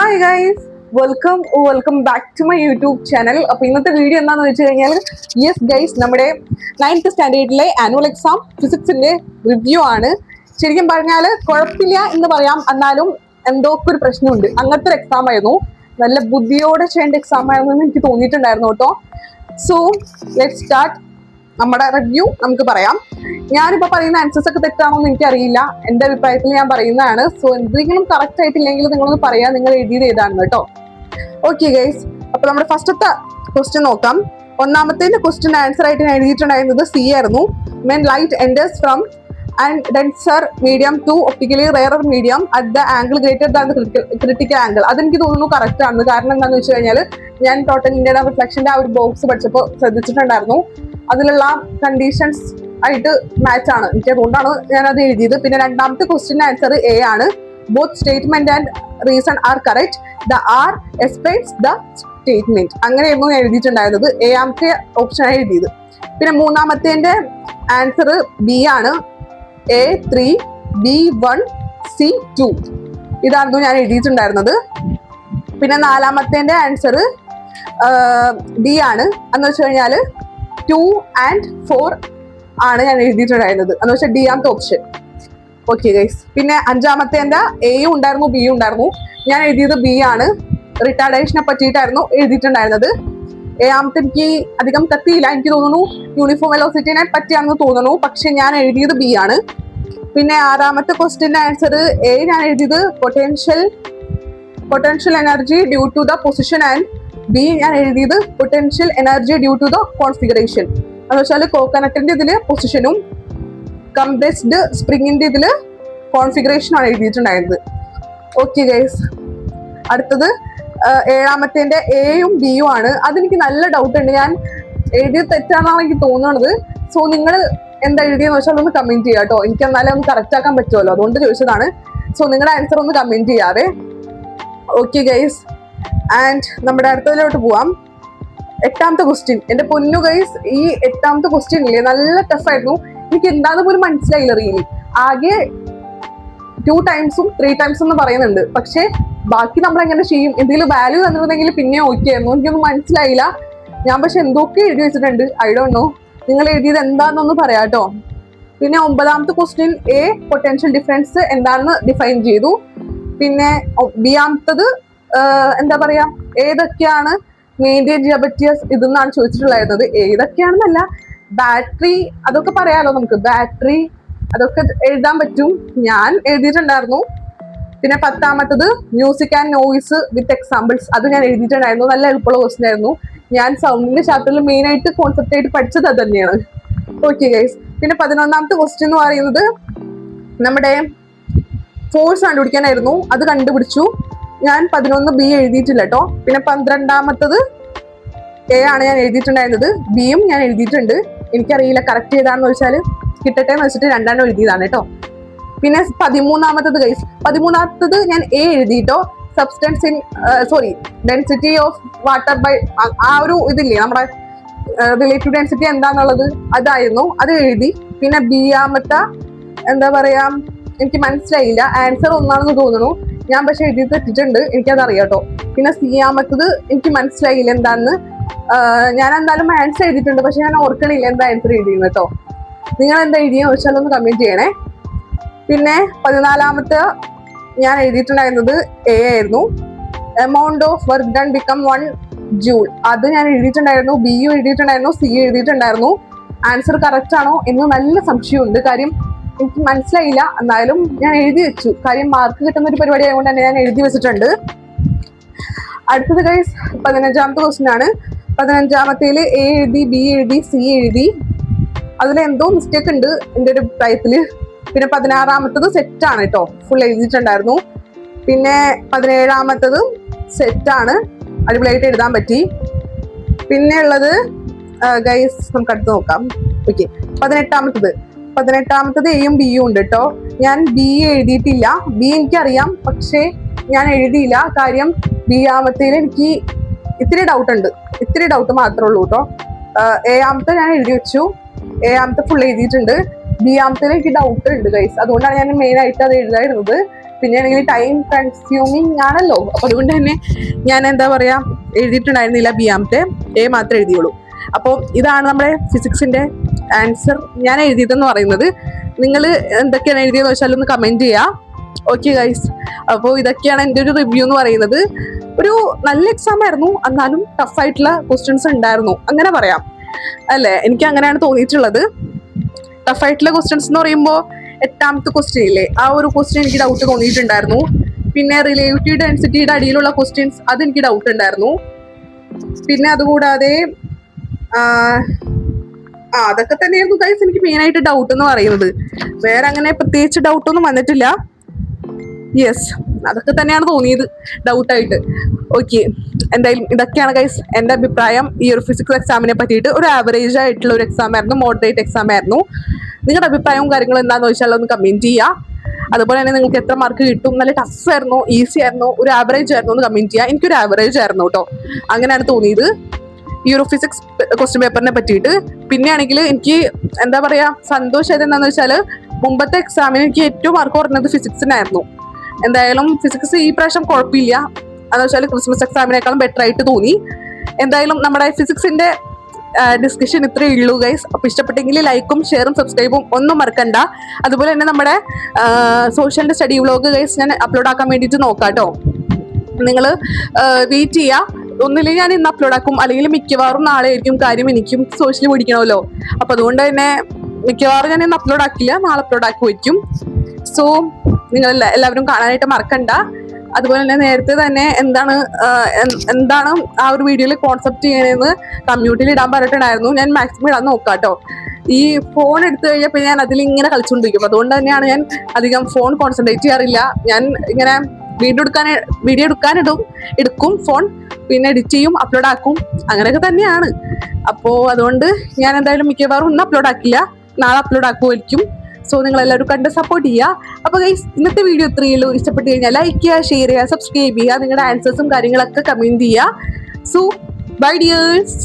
Hi guys, welcome back to my YouTube channel. അപ്പൊ ഇന്നത്തെ video എന്താണെന്ന് വെച്ച് കഴിഞ്ഞാൽ, യെസ് ഗൈസ്, നമ്മുടെ 9th സ്റ്റാൻഡേർഡിലെ ആനുവൽ എക്സാം ഫിസിക്സിന്റെ റിവ്യൂ ആണ്. ശരിക്കും പറഞ്ഞാൽ കുഴപ്പമില്ല എന്ന് പറയാം, എന്നാലും എന്തോ ഒരു പ്രശ്നമുണ്ട്. അങ്ങനത്തെ ഒരു എക്സാം ആയിരുന്നു. നല്ല ബുദ്ധിയോടെ ചെയ്യേണ്ട എക്സാം ആയിരുന്നു എന്ന് എനിക്ക് തോന്നിയിട്ടുണ്ടായിരുന്നു കേട്ടോ. സോ ലെറ്റ്സ് സ്റ്റാർട്ട് നമ്മുടെ റിവ്യൂ. നമുക്ക് പറയാം. ഞാനിപ്പോ പറയുന്ന ആൻസേഴ്സ് ഒക്കെ തെറ്റാണോ എന്ന് എനിക്കറിയില്ല. എന്റെ അഭിപ്രായത്തിൽ ഞാൻ പറയുന്നതാണ്. സോ എന്തെങ്കിലും കറക്റ്റ് ആയിട്ടില്ലെങ്കിൽ നിങ്ങളൊന്ന് പറയാം നിങ്ങൾ എഴുതിയത് ഏതാണെന്ന് കേട്ടോ. ഓക്കെ ഗൈസ്, അപ്പൊ നമ്മുടെ ഫസ്റ്റത്തെ ക്വസ്റ്റ്യൻ നോക്കാം. ഒന്നാമത്തെ ക്വസ്റ്റ്യൻ ആൻസർ ആയിട്ട് ഞാൻ എഴുതിയിട്ടുണ്ടായിരുന്നത് സി ആയിരുന്നു. When light enters from and denser medium to optically rarer medium at the angle greater than the critical angle. അതെനിക്ക് തോന്നുന്നു കറക്റ്റ് ആണ്. കാരണം എന്താണെന്ന് വെച്ച് കഴിഞ്ഞാൽ ഞാൻ ടോട്ടൽ ഇന്ത്യയുടെ റിഫ്ലക്ഷന്റെ ആ ഒരു ബോക്സ് പഠിച്ചപ്പോൾ ശ്രദ്ധിച്ചിട്ടുണ്ടായിരുന്നു. അതിലുള്ള കണ്ടീഷൻസ് ആയിട്ട് മാച്ച് ആണ്. എനിക്ക് അതുകൊണ്ടാണ് ഞാൻ അത് എഴുതിയത്. പിന്നെ രണ്ടാമത്തെ ക്വസ്റ്റ്യൻ ആൻസർ എ ആണ്. Both statement and reason are correct. The R explains the statement. അങ്ങനെയായിരുന്നു ഞാൻ എഴുതിയിട്ടുണ്ടായിരുന്നത്. ഏഴാമത്തെ ഓപ്ഷനാണ് എഴുതിയത്. പിന്നെ മൂന്നാമത്തെ ആൻസർ ബി ആണ്. A3, B1, C2 ഇതായിരുന്നു ഞാൻ എഴുതിയിട്ടുണ്ടായിരുന്നത്. പിന്നെ നാലാമത്തെ ആൻസർ ഡി ആണ്. എന്ന് വെച്ച് കഴിഞ്ഞാൽ 2 and 4 ആണ് ഞാൻ എഴുതിയിട്ടുണ്ടായിരുന്നത്. എന്ന് വെച്ചാൽ ഡി ആമത്തെ ഓപ്ഷൻ. ഓക്കെ ഗൈസ്, പിന്നെ അഞ്ചാമത്തെ എയും ഉണ്ടായിരുന്നു ബിയും ഉണ്ടായിരുന്നു. ഞാൻ എഴുതിയത് ബി ആണ്. റിട്ടാർഡേഷനെ പറ്റിയിട്ടായിരുന്നു എഴുതിയിട്ടുണ്ടായിരുന്നത്. ഏഴാമത്തെ എനിക്ക് അധികം കത്തിയില്ല. എനിക്ക് തോന്നുന്നു യൂണിഫോം വെലോസിറ്റിനെ പറ്റിയാണെന്ന് തോന്നുന്നു. പക്ഷെ ഞാൻ എഴുതിയത് ബി ആണ്. പിന്നെ ആറാമത്തെ ക്വസ്റ്റ്യന്റെ ആൻസർ എ ഞാൻ എഴുതിയത് potential energy due to the position and B ഞാൻ എഴുതിയത് potential energy due to the configuration. എന്ന് വെച്ചാൽ കോക്കനട്ടിന്റെ ഇതില് പൊസിഷനും കംപ്രസ്ഡ് സ്പ്രിങ്ങിന്റെ ഇതില് കോൺഫിഗറേഷനും ആണ് എഴുതിയിട്ടുണ്ടായിരുന്നത്. ഓക്കെ ഗൈസ്, അടുത്തത് ഏഴാമത്തെ എയും ബിയും ആണ്. അതെനിക്ക് നല്ല ഡൗട്ട് ഉണ്ട്. ഞാൻ എഴുതിയത് തെറ്റാണെന്നാണ് എനിക്ക് തോന്നുന്നത്. സോ നിങ്ങൾ എന്താ എഴുതിയെന്ന് വെച്ചാൽ ഒന്ന് കമന്റ് ചെയ്യാം കേട്ടോ. എനിക്ക് എന്നാലും ഒന്ന് കറക്റ്റ് ആക്കാൻ പറ്റുമല്ലോ, അതുകൊണ്ട് ചോദിച്ചതാണ്. സോ നിങ്ങളുടെ ആൻസർ ഒന്ന് കമന്റ് ചെയ്യാവേ. ഓക്കെ ഗൈസ്, ആൻഡ് നമ്മുടെ അടുത്തതിലോട്ട് പോവാം. എട്ടാമത്തെ ക്വസ്റ്റ്യൻ. എന്റെ പൊന്നു ഗൈസ്, ഈ എട്ടാമത്തെ ക്വസ്റ്റ്യൻ ഇല്ലേ നല്ല ടഫായിരുന്നു. എനിക്ക് എന്താന്ന് പോലും മനസ്സിലായില്ല റിയലി. ആകെ 2 ടൈംസും 3 ടൈംസും എന്ന് പറയുന്നുണ്ട്. പക്ഷെ ബാക്കി നമ്മൾ എങ്ങനെ ചെയ്യും? എന്തെങ്കിലും വാല്യൂ തന്നിരുന്നെങ്കിൽ പിന്നെ ഓക്കെ ആയിരുന്നു. എനിക്കൊന്നും മനസ്സിലായില്ല. ഞാൻ പക്ഷെ എന്തൊക്കെ എഴുതി വെച്ചിട്ടുണ്ട്. I don't know. നിങ്ങൾ എഴുതിയത് എന്താണെന്നൊന്ന് പറയാം കേട്ടോ. പിന്നെ ഒമ്പതാമത്തെ ക്വസ്റ്റ്യൻ എ പൊട്ടൻഷ്യൽ ഡിഫറൻസ് എന്താണെന്ന് ഡിഫൈൻ ചെയ്തു. പിന്നെ ബിയാമത്തത് എന്താ പറയാ, ഏതൊക്കെയാണ് മെയിൻറ്റെയിൻ ചെയ്യാൻ പറ്റിയ ഇതെന്നാണ് ചോദിച്ചിട്ടുണ്ടായിരുന്നത്. ഏതൊക്കെയാണെന്നല്ല, ബാറ്ററി അതൊക്കെ പറയാലോ നമുക്ക്. ബാറ്ററി അതൊക്കെ എഴുതാൻ പറ്റും. ഞാൻ എഴുതിയിട്ടുണ്ടായിരുന്നു. പിന്നെ പത്താമത്തത് music and noise with examples. അത് ഞാൻ എഴുതിയിട്ടുണ്ടായിരുന്നു. നല്ല എളുപ്പമുള്ള ക്വസ്റ്റ്യൻ ആയിരുന്നു. ഞാൻ സൗണ്ടിന്റെ ചാപ്റ്ററിൽ മെയിൻ ആയിട്ട് കോൺസെപ്റ്റ് ആയിട്ട് പഠിച്ചത് അത് തന്നെയാണ്. ഓക്കെ ഗൈസ്, പിന്നെ 11ാമത്തെ ക്വസ്റ്റ്യൻ എന്ന് പറയുന്നത് നമ്മുടെ ഫോഴ്സ് കണ്ടുപിടിക്കാനായിരുന്നു. അത് കണ്ടുപിടിച്ചു. ഞാൻ 11 ബി എഴുതിയിട്ടില്ല കേട്ടോ. പിന്നെ 12ാമത്തത് എ ആണ് ഞാൻ എഴുതിയിട്ടുണ്ടായിരുന്നത്. ബിയും ഞാൻ എഴുതിയിട്ടുണ്ട്. എനിക്കറിയില്ല കറക്റ്റ് ചെയ്താന്ന് വെച്ചാൽ കിട്ടട്ടെ എന്ന് വെച്ചിട്ട് രണ്ടെണ്ണം എഴുതിയതാണ് കേട്ടോ. പിന്നെ 13ാമത്തത് ഗൈസ്, 13ാമത്തത് ഞാൻ എ എഴുതിയിട്ടോ. Substance in density of water by ആ ഒരു ഇതില്ലേ നമ്മുടെ റിലേറ്റീവ് ഡെൻസിറ്റി എന്താന്നുള്ളത് അതായിരുന്നു. അത് എഴുതി. പിന്നെ ബിയാമത്തെ എന്താ പറയാ, എനിക്ക് മനസ്സിലായില്ല. ആൻസർ ഒന്നാണെന്ന് തോന്നുന്നു. ഞാൻ പക്ഷെ എഴുതി തെറ്റിട്ടുണ്ട്. എനിക്കത് അറിയാം കേട്ടോ. പിന്നെ സിയാമത്തത് എനിക്ക് മനസ്സിലായില്ല എന്താന്ന്. ഞാൻ എന്തായാലും ആൻസർ എഴുതിയിട്ടുണ്ട്. പക്ഷെ ഞാൻ ഓർക്കണില്ല എന്താ ആൻസർ എഴുതിയെന്ന് കേട്ടോ. നിങ്ങൾ എന്താ എഴുതിയെന്ന് വെച്ചാൽ ഒന്ന് കമന്റ് ചെയ്യണേ. പിന്നെ 14ാമത്തെ ഞാൻ എഴുതിയിട്ടുണ്ടായിരുന്നത് എ ആയിരുന്നു. Amount of work done become 1 joule. അത് ഞാൻ എഴുതിയിട്ടുണ്ടായിരുന്നു. ബിയും എഴുതിയിട്ടുണ്ടായിരുന്നു, സി എഴുതിയിട്ടുണ്ടായിരുന്നു. ആൻസർ കറക്റ്റ് ആണോ എന്ന് നല്ല സംശയമുണ്ട്. കാര്യം എനിക്ക് മനസ്സിലായില്ല. എന്നാലും ഞാൻ എഴുതി വെച്ചു. കാര്യം മാർക്ക് കിട്ടുന്ന ഒരു പരിപാടി ആയതുകൊണ്ട് തന്നെ ഞാൻ എഴുതി വെച്ചിട്ടുണ്ട്. അടുത്തത് ഗൈസ് 15ാമത്തെ ക്വസ്റ്റ്യൻ ആണ്. 15ാമത്തേൽ എ എഴുതി, ബി എഴുതി, സി എഴുതി. അതിലെന്തോ മിസ്റ്റേക്ക് ഉണ്ട് എൻ്റെ ഒരു അഭിപ്രായത്തില്. പിന്നെ 16ാമത്തത് സെറ്റാണ് കേട്ടോ. ഫുൾ എഴുതിയിട്ടുണ്ടായിരുന്നു. പിന്നെ 17ാമത്തത് സെറ്റാണ്. അടിപൊളിയായിട്ട് എഴുതാൻ പറ്റി. പിന്നെ ഉള്ളത് ഗൈസ് നമുക്ക് അടുത്ത് നോക്കാം. ഓക്കെ, 18ാമത്തത് എയും ബിയും ഉണ്ട് കേട്ടോ. ഞാൻ ബി എഴുതിയിട്ടില്ല. ബി എനിക്കറിയാം, പക്ഷേ ഞാൻ എഴുതിയില്ല. കാര്യം ബിയാമത്തേൽ എനിക്ക് ഇത്തിരി ഡൗട്ട് ഉണ്ട്. ഇത്തിരി ഡൗട്ട് മാത്രമേ ഉള്ളൂ കേട്ടോ. ഏഴാമത്തെ ഞാൻ എഴുതി വെച്ചു. ഏഴാമത്തെ ഫുൾ എഴുതിയിട്ടുണ്ട്. ബിയാമത്തേൽ എനിക്ക് ഡൗട്ട് ഉണ്ട് ഗൈസ്. അതുകൊണ്ടാണ് ഞാൻ മെയിൻ ആയിട്ട് അത് എഴുതായിരുന്നത്. പിന്നെയാണെങ്കിൽ ടൈം കൺസ്യൂമിങ് ആണല്ലോ. അപ്പൊ അതുകൊണ്ട് തന്നെ ഞാൻ എന്താ പറയാ എഴുതിയിട്ടുണ്ടായിരുന്നില്ല ബിയാമത്തെ, എ മാത്രമേ എഴുതിയുള്ളൂ. അപ്പോൾ ഇതാണ് നമ്മുടെ ഫിസിക്സിന്റെ ആൻസർ ഞാൻ എഴുതിയതെന്ന് പറയുന്നത്. നിങ്ങൾ എന്തൊക്കെയാണ് എഴുതിയെന്ന് വെച്ചാൽ ഒന്ന് കമന്റ് ചെയ്യാം. ഓക്കെ ഗൈസ്, അപ്പോൾ ഇതൊക്കെയാണ് എൻ്റെ ഒരു റിവ്യൂ എന്ന് പറയുന്നത്. ഒരു നല്ല എക്സാം ആയിരുന്നു, എന്നാലും ടഫായിട്ടുള്ള ക്വസ്റ്റ്യൻസ് ഉണ്ടായിരുന്നു അങ്ങനെ പറയാം അല്ലേ. എനിക്ക് അങ്ങനെയാണ് തോന്നിയിട്ടുള്ളത്. ടഫായിട്ടുള്ള ക്വസ്റ്റ്യൻസ് എന്ന് പറയുമ്പോൾ 8ാമത്തെ ക്വസ്റ്റ്യൻ ഇല്ലേ, ആ ഒരു ക്വസ്റ്റ്യൻ എനിക്ക് ഡൗട്ട് തോന്നിയിട്ടുണ്ടായിരുന്നു. പിന്നെ റിലേറ്റീവ് ഡെൻസിറ്റിയുടെ അടിയിലുള്ള ക്വസ്റ്റ്യൻസ് അതെനിക്ക് ഡൗട്ട് ഉണ്ടായിരുന്നു. പിന്നെ അതുകൂടാതെ അതൊക്കെ തന്നെയായിരുന്നു ഗൈസ് എനിക്ക് മെയിൻ ആയിട്ട് ഡൗട്ട് എന്ന് പറയുന്നത്. വേറെ അങ്ങനെ പ്രത്യേകിച്ച് ഡൗട്ടൊന്നും വന്നിട്ടില്ല. യെസ്, അതൊക്കെ തന്നെയാണ് തോന്നിയത് ഡൗട്ടായിട്ട്. ഓക്കെ, എന്തായാലും ഇതൊക്കെയാണ് ഗൈസ് എൻ്റെ അഭിപ്രായം ഈ ഒരു ഫിസിക്സ് എക്സാമിനെ പറ്റിയിട്ട്. ഒരു ആവറേജ് ആയിട്ടുള്ള ഒരു എക്സാം ആയിരുന്നു, മോഡറേറ്റ് എക്സാം ആയിരുന്നു. നിങ്ങളുടെ അഭിപ്രായവും കാര്യങ്ങളും എന്താണെന്ന് വെച്ചാൽ ഒന്ന് കമൻറ്റ് ചെയ്യുക. അതുപോലെ തന്നെ നിങ്ങൾക്ക് എത്ര മാർക്ക് കിട്ടും, നല്ല ടഫ് ആയിരുന്നോ ഈസി ആയിരുന്നോ ഒരു ആവറേജ് ആയിരുന്നോ എന്ന് കമൻറ്റ് ചെയ്യുക. എനിക്കൊരു ആവറേജ് ആയിരുന്നു കേട്ടോ, അങ്ങനെയാണ് തോന്നിയത് ഈ ഒരു ഫിസിക്സ് ക്വസ്റ്റ്യൻ പേപ്പറിനെ പറ്റിയിട്ട്. പിന്നെയാണെങ്കിൽ എനിക്ക് എന്താ പറയുക സന്തോഷമായത് എന്താണെന്ന് വെച്ചാൽ മുമ്പത്തെ എക്സാമിന് എനിക്ക് ഏറ്റവും മാർക്ക് കുറഞ്ഞത് ഫിസിക്സിനായിരുന്നു. എന്തായാലും ഫിസിക്സ് ഈ പ്രാവശ്യം കുഴപ്പമില്ല, എന്ന് വെച്ചാൽ ക്രിസ്മസ് എക്സാമിനേക്കാളും ബെറ്റർ ആയിട്ട് തോന്നി. എന്തായാലും നമ്മുടെ ഫിസിക്സിന്റെ ഡിസ്കഷൻ ഇത്രയേ ഉള്ളൂ ഗൈസ്. അപ്പോൾ ഇഷ്ടപ്പെട്ടെങ്കിൽ ലൈക്കും ഷെയറും സബ്സ്ക്രൈബും ഒന്നും മറക്കണ്ട. അതുപോലെ തന്നെ നമ്മുടെ സോഷ്യലിന്റെ സ്റ്റഡി വ്ളോഗ് ഗൈസ് ഞാൻ അപ്ലോഡ് ആക്കാൻ വേണ്ടിയിട്ട് നോക്കാം കേട്ടോ. നിങ്ങൾ വെയിറ്റ് ചെയ്യുക. ഒന്നില്ലെങ്കിൽ ഞാൻ ഇന്ന് അപ്ലോഡ് ആക്കും, അല്ലെങ്കിൽ മിക്കവാറും നാളെ ആയിരിക്കും. കാര്യം എനിക്കും സോഷ്യൽ പഠിക്കണമല്ലോ, അപ്പോൾ അതുകൊണ്ട് തന്നെ മിക്കവാറും ഞാൻ ഇന്ന് അപ്ലോഡ് ആക്കില്ല, നാളെ അപ്ലോഡ് ആക്കി വയ്ക്കും. സോ നിങ്ങൾ എല്ലാവരും കാണാനായിട്ട് മറക്കണ്ട. അതുപോലെ തന്നെ നേരത്തെ തന്നെ എന്താണ് ആ ഒരു വീഡിയോയിൽ കോൺസെപ്റ്റ് ചെയ്യണമെന്ന് കമ്മ്യൂണിറ്റിയിൽ ഇടാൻ പറഞ്ഞിട്ടുണ്ടായിരുന്നു. ഞാൻ മാക്സിമം ഇടാൻ നോക്കാം കേട്ടോ. ഈ ഫോൺ എടുത്തു കഴിഞ്ഞാൽ പിന്നെ ഞാൻ അതിലിങ്ങനെ കളിച്ചുകൊണ്ടിരിക്കും. അതുകൊണ്ട് തന്നെയാണ് ഞാൻ അധികം ഫോൺ കോൺസെൻട്രേറ്റ് ചെയ്യാറില്ല. ഞാൻ ഇങ്ങനെ വീഡിയോ എടുക്കും ഫോൺ, പിന്നെ എഡിറ്റ് ചെയ്യും, അപ്ലോഡ് ആക്കും, അങ്ങനെയൊക്കെ തന്നെയാണ്. അപ്പോൾ അതുകൊണ്ട് ഞാൻ എന്തായാലും മിക്കവാറും ഇന്ന് അപ്ലോഡ് ആക്കില്ല, നാളെ അപ്ലോഡ് ആക്കുമായിരിക്കും. സോ നിങ്ങൾ എല്ലാവരും കണ്ട് സപ്പോർട്ട് ചെയ്യുക. അപ്പോൾ ഗൈസ് ഇന്നത്തെ വീഡിയോ ഇത്രയേ ഉള്ളൂ. ഇഷ്ടപ്പെട്ട് കഴിഞ്ഞാൽ ലൈക്ക് ചെയ്യുക, ഷെയർ ചെയ്യുക, സബ്സ്ക്രൈബ് ചെയ്യുക, നിങ്ങളുടെ ആൻസേഴ്സും കാര്യങ്ങളൊക്കെ കമൻറ്റ് ചെയ്യുക. So bye dears.